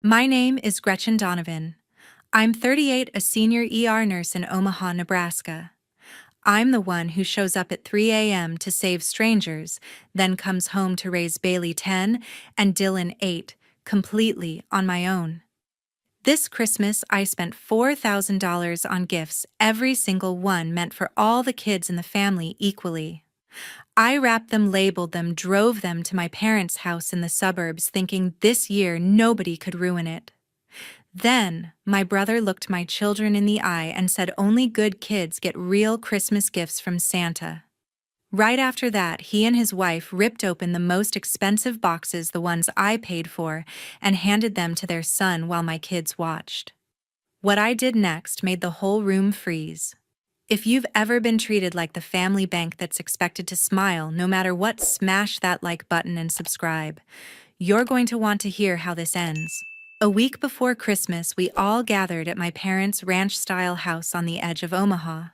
My name is Gretchen Donovan. I'm 38, a senior ER nurse in Omaha, Nebraska. I'm the one who shows up at 3 a.m. to save strangers, then comes home to raise Bailey 10 and Dylan 8, completely on my own. This Christmas, I spent $4,000 on gifts, every single one meant for all the kids in the family equally. I wrapped them, labeled them, drove them to my parents' house in the suburbs, thinking this year nobody could ruin it. Then, my brother looked my children in the eye and said only good kids get real Christmas gifts from Santa. Right after that, he and his wife ripped open the most expensive boxes, the ones I paid for, and handed them to their son while my kids watched. What I did next made the whole room freeze. If you've ever been treated like the family bank that's expected to smile no matter what, smash that like button and subscribe. You're going to want to hear how this ends. A week before Christmas, we all gathered at my parents' ranch-style house on the edge of Omaha.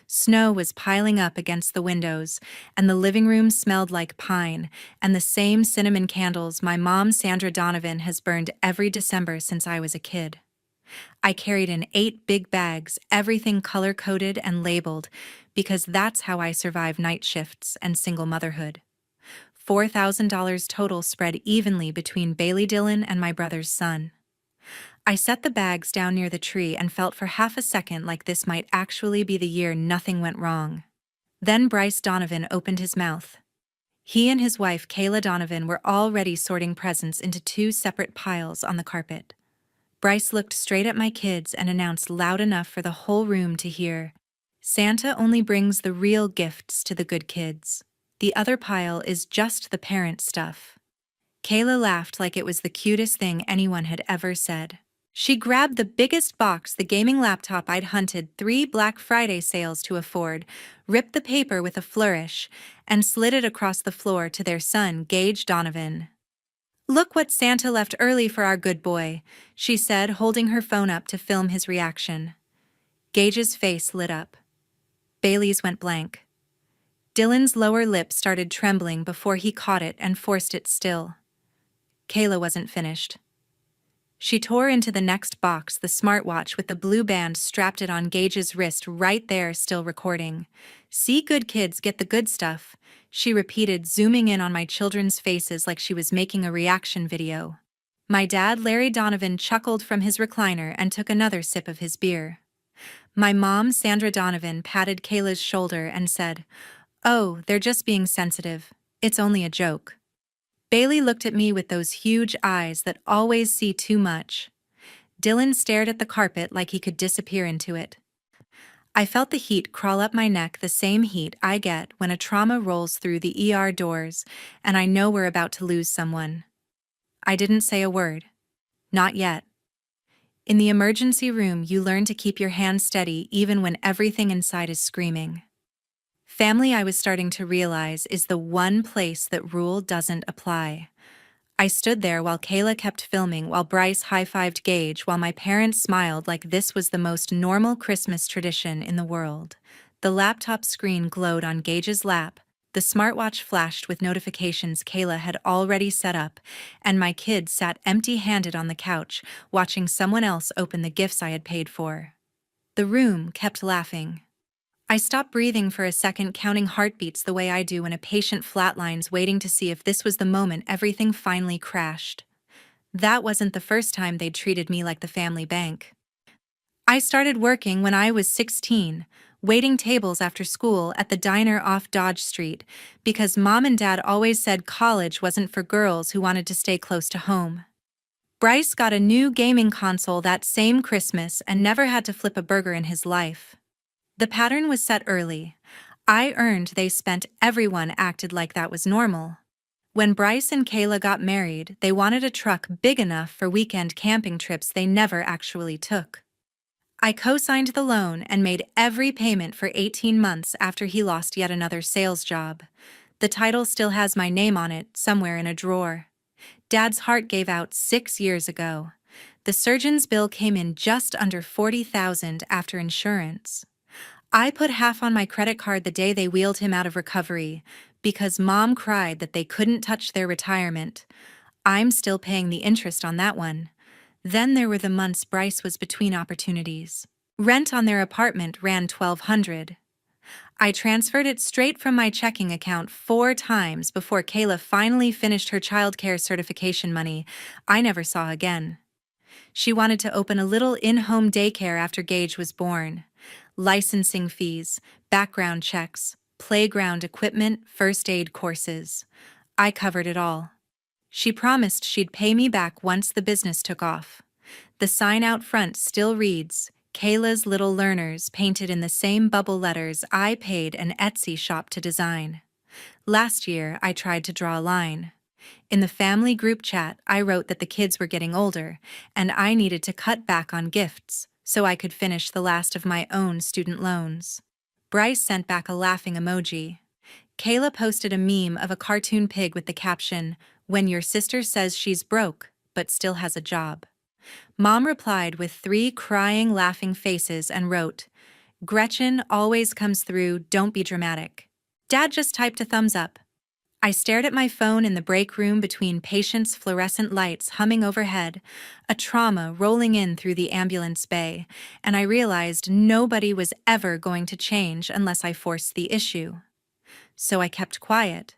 Snow was piling up against the windows, and the living room smelled like pine and the same cinnamon candles my mom, Sandra Donovan, has burned every December since I was a kid. I carried in 8 big bags, everything color-coded and labeled, because that's how I survive night shifts and single motherhood. $4,000 total spread evenly between Bailey, Dylan, and my brother's son. I set the bags down near the tree and felt for half a second like this might actually be the year nothing went wrong. Then Bryce Donovan opened his mouth. He and his wife, Kayla Donovan, were already sorting presents into 2 separate piles on the carpet. Bryce looked straight at my kids and announced loud enough for the whole room to hear, "Santa only brings the real gifts to the good kids. The other pile is just the parent stuff." Kayla laughed like it was the cutest thing anyone had ever said. She grabbed the biggest box, the gaming laptop I'd hunted 3 Black Friday sales to afford, ripped the paper with a flourish, and slid it across the floor to their son, Gage Donovan. "Look what Santa left early for our good boy," she said, holding her phone up to film his reaction. Gage's face lit up. Bailey's went blank. Dylan's lower lip started trembling before he caught it and forced it still. Kayla wasn't finished. She tore into the next box, the smartwatch with the blue band strapped it on Gage's wrist right there, still recording. "See, good kids get the good stuff," she repeated, zooming in on my children's faces like she was making a reaction video. My dad, Larry Donovan, chuckled from his recliner and took another sip of his beer. My mom, Sandra Donovan, patted Kayla's shoulder and said, "Oh, they're just being sensitive. It's only a joke." Bailey looked at me with those huge eyes that always see too much. Dylan stared at the carpet like he could disappear into it. I felt the heat crawl up my neck, the same heat I get when a trauma rolls through the ER doors and I know we're about to lose someone. I didn't say a word. Not yet. In the emergency room, you learn to keep your hands steady even when everything inside is screaming. Family, I was starting to realize, is the one place that rule doesn't apply. I stood there while Kayla kept filming, while Bryce high-fived Gage, while my parents smiled like this was the most normal Christmas tradition in the world. The laptop screen glowed on Gage's lap, the smartwatch flashed with notifications Kayla had already set up, and my kids sat empty-handed on the couch, watching someone else open the gifts I had paid for. The room kept laughing. I stopped breathing for a second, counting heartbeats the way I do when a patient flatlines, waiting to see if this was the moment everything finally crashed. That wasn't the first time they'd treated me like the family bank. I started working when I was 16, waiting tables after school at the diner off Dodge Street, because Mom and Dad always said college wasn't for girls who wanted to stay close to home. Bryce got a new gaming console that same Christmas and never had to flip a burger in his life. The pattern was set early. I earned, they spent, everyone acted like that was normal. When Bryce and Kayla got married, they wanted a truck big enough for weekend camping trips they never actually took. I co-signed the loan and made every payment for 18 months after he lost yet another sales job. The title still has my name on it, somewhere in a drawer. Dad's heart gave out 6 years ago. The surgeon's bill came in just under $40,000 after insurance. I put half on my credit card the day they wheeled him out of recovery, because Mom cried that they couldn't touch their retirement. I'm still paying the interest on that one. Then there were the months Bryce was between opportunities. Rent on their apartment ran $1,200. I transferred it straight from my checking account 4 times before Kayla finally finished her childcare certification money I never saw again. She wanted to open a little in-home daycare after Gage was born. Licensing fees, background checks, playground equipment, first aid courses. I covered it all. She promised she'd pay me back once the business took off. The sign out front still reads, Kayla's Little Learners, painted in the same bubble letters I paid an Etsy shop to design. Last year, I tried to draw a line. In the family group chat, I wrote that the kids were getting older, and I needed to cut back on gifts so I could finish the last of my own student loans. Bryce sent back a laughing emoji. Kayla posted a meme of a cartoon pig with the caption, "When your sister says she's broke, but still has a job." Mom replied with 3 crying, laughing faces and wrote, "Gretchen always comes through, don't be dramatic." Dad just typed a thumbs up. I stared at my phone in the break room between patients' fluorescent lights humming overhead, a trauma rolling in through the ambulance bay, and I realized nobody was ever going to change unless I forced the issue. So I kept quiet,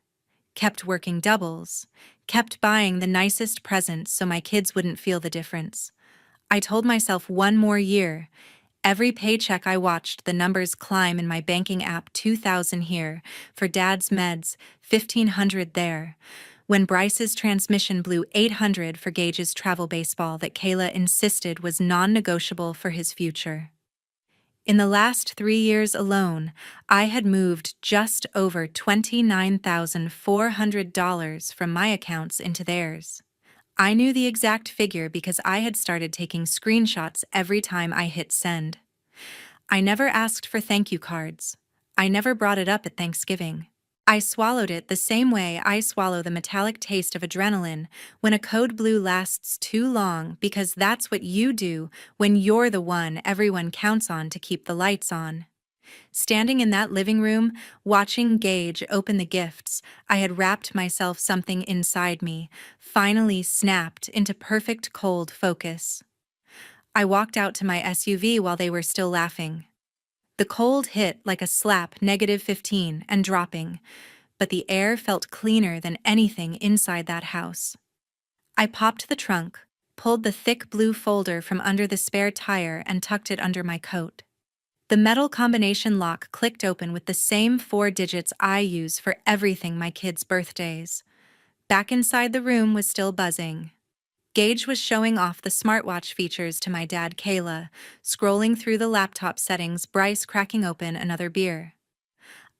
kept working doubles, kept buying the nicest presents so my kids wouldn't feel the difference. I told myself 1 more year. Every paycheck I watched the numbers climb in my banking app, 2,000 here, for Dad's meds, 1,500 there. When Bryce's transmission blew 800 for Gage's travel baseball that Kayla insisted was non-negotiable for his future. In the last 3 years alone, I had moved just over $29,400 from my accounts into theirs. I knew the exact figure because I had started taking screenshots every time I hit send. I never asked for thank you cards. I never brought it up at Thanksgiving. I swallowed it the same way I swallow the metallic taste of adrenaline when a code blue lasts too long, because that's what you do when you're the one everyone counts on to keep the lights on. Standing in that living room, watching Gage open the gifts, I had wrapped myself something inside me, finally snapped into perfect cold focus. I walked out to my SUV while they were still laughing. The cold hit like a slap, -15, and dropping, but the air felt cleaner than anything inside that house. I popped the trunk, pulled the thick blue folder from under the spare tire and tucked it under my coat. The metal combination lock clicked open with the same 4 digits I use for everything my kids' birthdays. Back inside the room was still buzzing. Gage was showing off the smartwatch features to my dad, Kayla, scrolling through the laptop settings, Bryce cracking open another beer.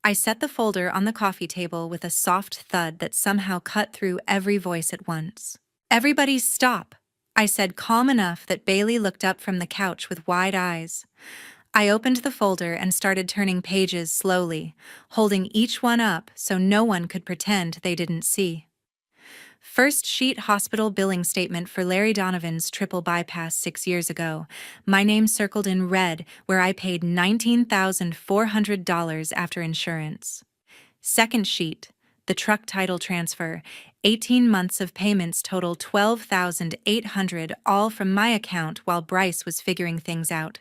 I set the folder on the coffee table with a soft thud that somehow cut through every voice at once. "Everybody stop," I said, calm enough that Bailey looked up from the couch with wide eyes. I opened the folder and started turning pages slowly, holding each one up so no one could pretend they didn't see. First sheet: hospital billing statement for Larry Donovan's triple bypass 6 years ago. My name circled in red, where I paid $19,400 after insurance. Second sheet: the truck title transfer. 18 months of payments total $12,800, all from my account while Bryce was figuring things out.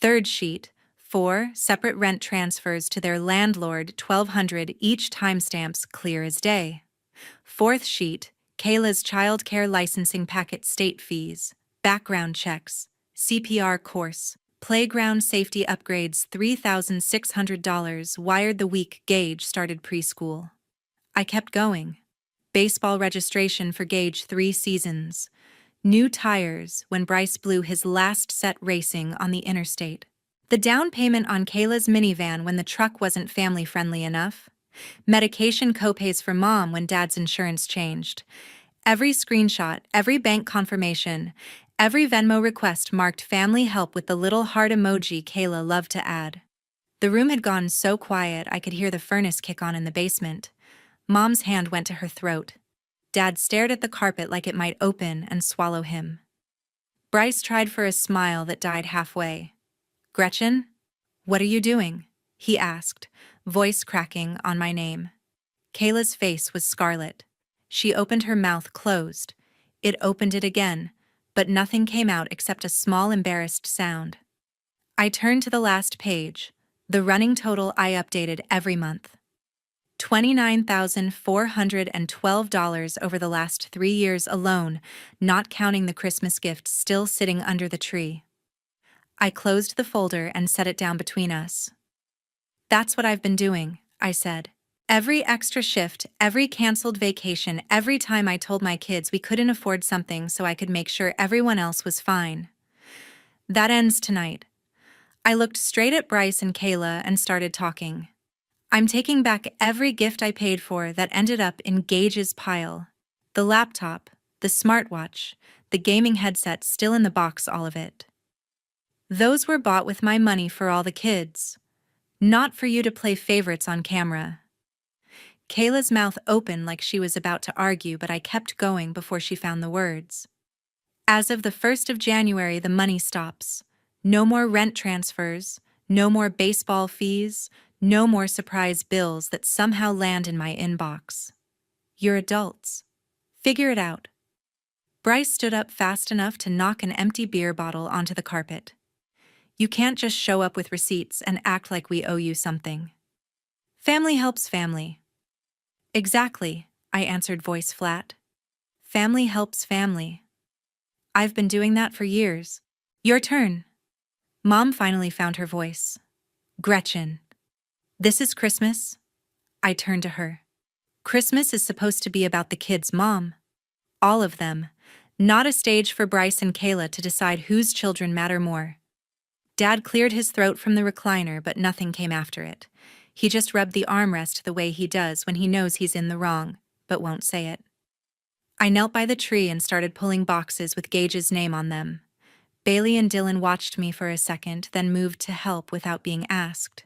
Third sheet: 4 separate rent transfers to their landlord, $1,200 each, timestamps clear as day. Fourth sheet: Kayla's childcare licensing packet, state fees, background checks, CPR course, playground safety upgrades, $3,600 wired the week Gage started preschool. I kept going. Baseball registration for Gage 3 seasons. New tires when Bryce blew his last set racing on the interstate. The down payment on Kayla's minivan when the truck wasn't family-friendly enough. Medication copays for Mom when Dad's insurance changed. Every screenshot, every bank confirmation, every Venmo request marked family help with the little heart emoji Kayla loved to add. The room had gone so quiet I could hear the furnace kick on in the basement. Mom's hand went to her throat. Dad stared at the carpet like it might open and swallow him. Bryce tried for a smile that died halfway. "Gretchen, what are you doing?" he asked, voice cracking on my name. Kayla's face was scarlet. She opened her mouth closed. It opened it again, but nothing came out except a small embarrassed sound. I turned to the last page, the running total I updated every month. $29,412 over the last 3 years alone, not counting the Christmas gift still sitting under the tree. I closed the folder and set it down between us. That's what I've been doing, I said. Every extra shift, every canceled vacation, every time I told my kids we couldn't afford something so I could make sure everyone else was fine. That ends tonight. I looked straight at Bryce and Kayla and started talking. I'm taking back every gift I paid for that ended up in Gage's pile. The laptop, the smartwatch, the gaming headset still in the box, all of it. Those were bought with my money for all the kids. Not for you to play favorites on camera. Kayla's mouth opened like she was about to argue, but I kept going before she found the words. As of the 1st of January, the money stops. No more rent transfers, no more baseball fees, no more surprise bills that somehow land in my inbox. You're adults. Figure it out. Bryce stood up fast enough to knock an empty beer bottle onto the carpet. You can't just show up with receipts and act like we owe you something. Family helps family. Exactly, I answered, voice flat. Family helps family. I've been doing that for years. Your turn. Mom finally found her voice. Gretchen. This is Christmas. I turned to her. Christmas is supposed to be about the kids, Mom. All of them. Not a stage for Bryce and Kayla to decide whose children matter more. Dad cleared his throat from the recliner, but nothing came after it. He just rubbed the armrest the way he does when he knows he's in the wrong, but won't say it. I knelt by the tree and started pulling boxes with Gage's name on them. Bailey and Dylan watched me for a second, then moved to help without being asked.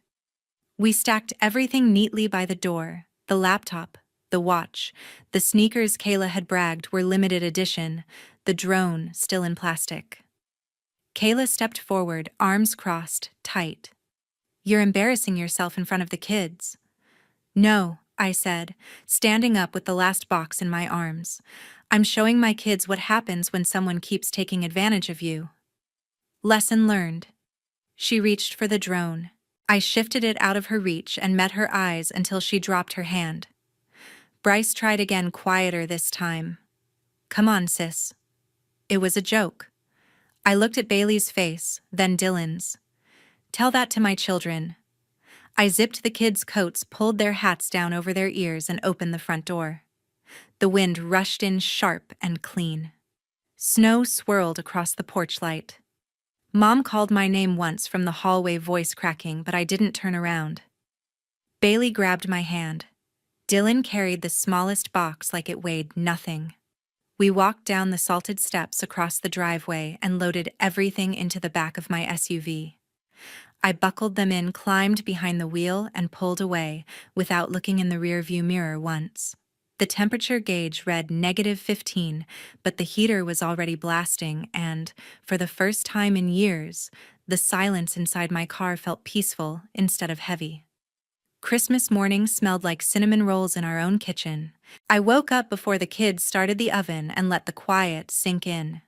We stacked everything neatly by the door: the laptop, the watch, the sneakers Kayla had bragged were limited edition, the drone still in plastic. Kayla stepped forward, arms crossed, tight. You're embarrassing yourself in front of the kids. No, I said, standing up with the last box in my arms. I'm showing my kids what happens when someone keeps taking advantage of you. Lesson learned. She reached for the drone. I shifted it out of her reach and met her eyes until she dropped her hand. Bryce tried again, quieter this time. Come on, sis. It was a joke. I looked at Bailey's face, then Dylan's. Tell that to my children. I zipped the kids' coats, pulled their hats down over their ears, and opened the front door. The wind rushed in sharp and clean. Snow swirled across the porch light. Mom called my name once from the hallway, voice cracking, but I didn't turn around. Bailey grabbed my hand. Dylan carried the smallest box like it weighed nothing. We walked down the salted steps across the driveway and loaded everything into the back of my SUV. I buckled them in, climbed behind the wheel, and pulled away without looking in the rearview mirror once. The temperature gauge read -15, but the heater was already blasting, and, for the first time in years, the silence inside my car felt peaceful instead of heavy. Christmas morning smelled like cinnamon rolls in our own kitchen. I woke up before the kids started the oven and let the quiet sink in.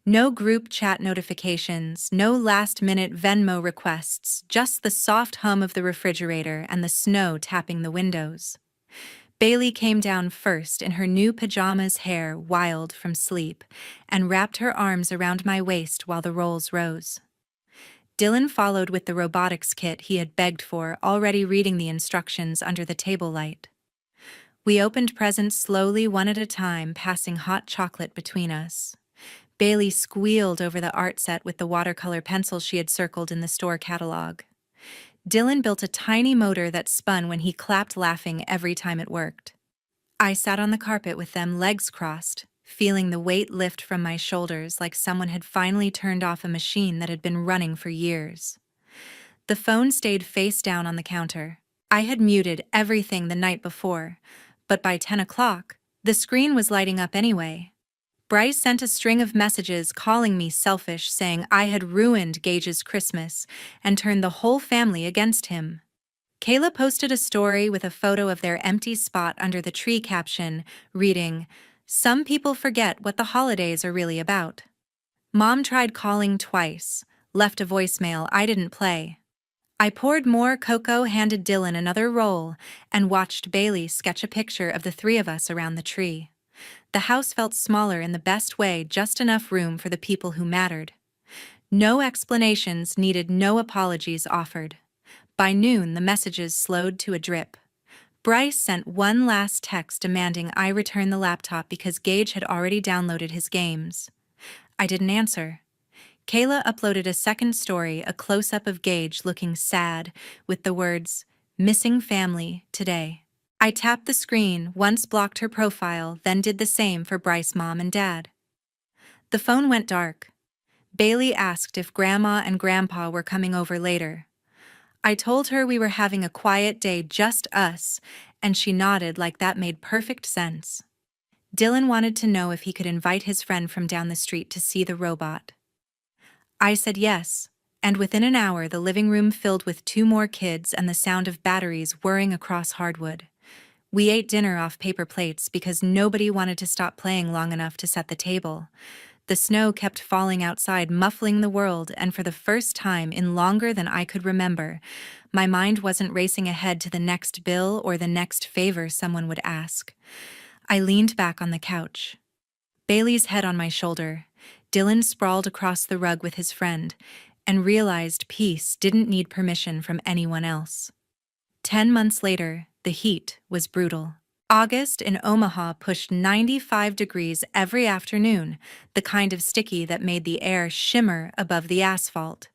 No group chat notifications, no last-minute Venmo requests, just the soft hum of the refrigerator and the snow tapping the windows. Bailey came down first in her new pajamas, hair wild from sleep, and wrapped her arms around my waist while the rolls rose. Dylan followed with the robotics kit he had begged for, already reading the instructions under the table light. We opened presents slowly, one at a time, passing hot chocolate between us. Bailey squealed over the art set with the watercolor pencils she had circled in the store catalog. Dylan built a tiny motor that spun when he clapped, laughing every time it worked. I sat on the carpet with them, legs crossed, feeling the weight lift from my shoulders like someone had finally turned off a machine that had been running for years. The phone stayed face down on the counter. I had muted everything the night before, but by 10 o'clock, the screen was lighting up anyway. Bryce sent a string of messages calling me selfish, saying I had ruined Gage's Christmas and turned the whole family against him. Kayla posted a story with a photo of their empty spot under the tree, caption reading, "Some people forget what the holidays are really about." Mom tried calling twice, left a voicemail I didn't play. I poured more cocoa, handed Dylan another roll, and watched Bailey sketch a picture of the three of us around the tree. The house felt smaller in the best way, just enough room for the people who mattered. No explanations needed, no apologies offered. By noon, the messages slowed to a drip. Bryce sent one last text demanding I return the laptop because Gage had already downloaded his games. I didn't answer. Kayla uploaded a second story, a close-up of Gage looking sad, with the words, "Missing family, today." I tapped the screen, once blocked her profile, then did the same for Bryce's mom and dad. The phone went dark. Bailey asked if Grandma and Grandpa were coming over later. I told her we were having a quiet day, just us, and she nodded like that made perfect sense. Dylan wanted to know if he could invite his friend from down the street to see the robot. I said yes, and within an hour the living room filled with two more kids and the sound of batteries whirring across hardwood. We ate dinner off paper plates because nobody wanted to stop playing long enough to set the table. The snow kept falling outside, muffling the world, and for the first time in longer than I could remember, my mind wasn't racing ahead to the next bill or the next favor someone would ask. I leaned back on the couch. Bailey's head on my shoulder. Dylan sprawled across the rug with his friend, and realized peace didn't need permission from anyone else. 10 months later, the heat was brutal. August in Omaha pushed 95 degrees every afternoon, the kind of sticky that made the air shimmer above the asphalt.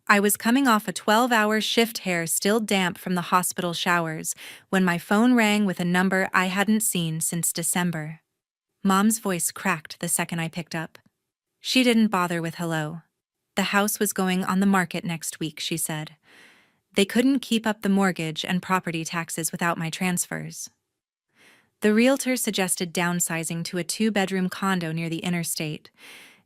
I was coming off a 12-hour shift, hair still damp from the hospital showers, when my phone rang with a number I hadn't seen since December. Mom's voice cracked the second I picked up. She didn't bother with hello. The house was going on the market next week, she said. They couldn't keep up the mortgage and property taxes without my transfers. The realtor suggested downsizing to a 2-bedroom condo near the interstate.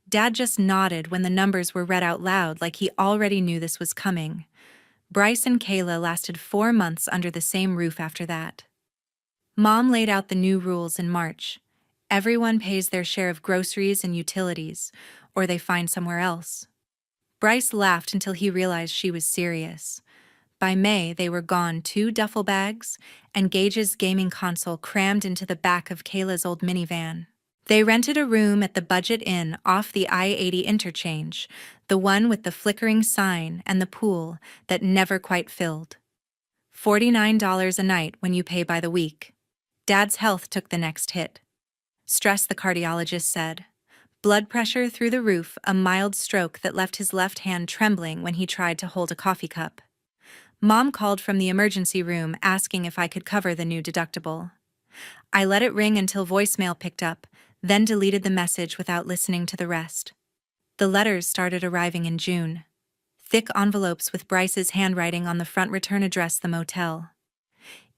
Dad just nodded when the numbers were read out loud, like he already knew this was coming. Bryce and Kayla lasted 4 months under the same roof after that. Mom laid out the new rules in March. Everyone pays their share of groceries and utilities, or they find somewhere else. Bryce laughed until he realized she was serious. By May, they were gone, 2 duffel bags, and Gage's gaming console crammed into the back of Kayla's old minivan. They rented a room at the Budget Inn off the I-80 interchange, the one with the flickering sign and the pool that never quite filled. $49 a night when you pay by the week. Dad's health took the next hit. Stress, the cardiologist said. Blood pressure through the roof, a mild stroke that left his left hand trembling when he tried to hold a coffee cup. Mom called from the emergency room asking if I could cover the new deductible. I let it ring until voicemail picked up, then deleted the message without listening to the rest. The letters started arriving in June. Thick envelopes with Bryce's handwriting on the front, return address the motel.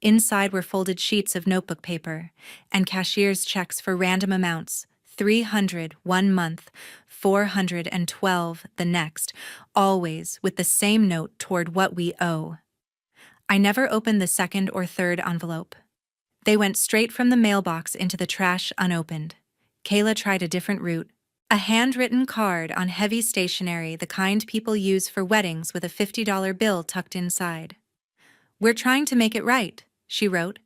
Inside were folded sheets of notebook paper and cashier's checks for random amounts, $300 one month, $412 the next, always with the same note toward what we owe. I never opened the second or third envelope. They went straight from the mailbox into the trash unopened. Kayla tried a different route. A handwritten card on heavy stationery, the kind people use for weddings, with a $50 bill tucked inside. We're trying to make it right, she wrote.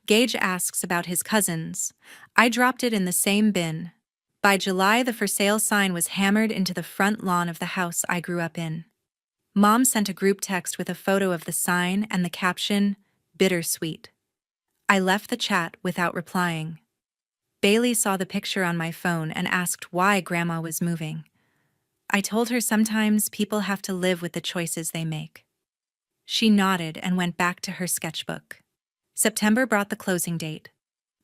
Gage asks about his cousins. I dropped it in the same bin. By July, the for sale sign was hammered into the front lawn of the house I grew up in. Mom sent a group text with a photo of the sign and the caption, "Bittersweet." I left the chat without replying. Bailey saw the picture on my phone and asked why Grandma was moving. I told her sometimes people have to live with the choices they make. She nodded and went back to her sketchbook. September brought the closing date.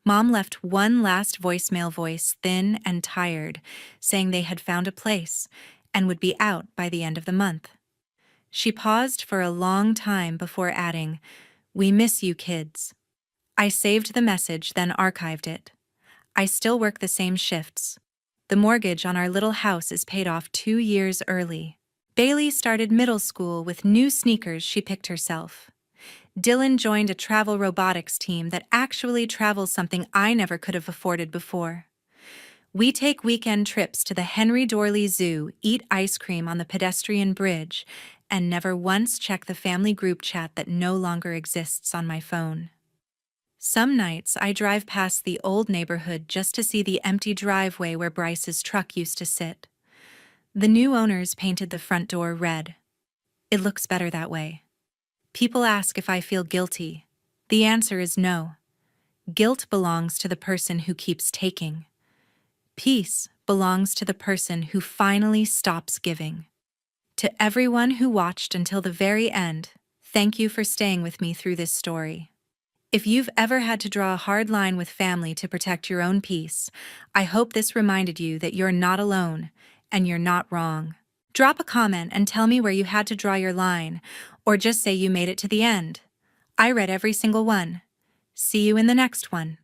Mom left one last voicemail, voice thin and tired, saying they had found a place and would be out by the end of the month. She paused for a long time before adding, "We miss you, kids." I saved the message, then archived it. I still work the same shifts. The mortgage on our little house is paid off 2 years early. Bailey started middle school with new sneakers she picked herself. Dylan joined a travel robotics team that actually travels, something I never could have afforded before. We take weekend trips to the Henry Dorley Zoo, eat ice cream on the pedestrian bridge, and never once check the family group chat that no longer exists on my phone. Some nights I drive past the old neighborhood just to see the empty driveway where Bryce's truck used to sit. The new owners painted the front door red. It looks better that way. People ask if I feel guilty. The answer is no. Guilt belongs to the person who keeps taking. Peace belongs to the person who finally stops giving. To everyone who watched until the very end, thank you for staying with me through this story. If you've ever had to draw a hard line with family to protect your own peace, I hope this reminded you that you're not alone and you're not wrong. Drop a comment and tell me where you had to draw your line, or just say you made it to the end. I read every single one. See you in the next one.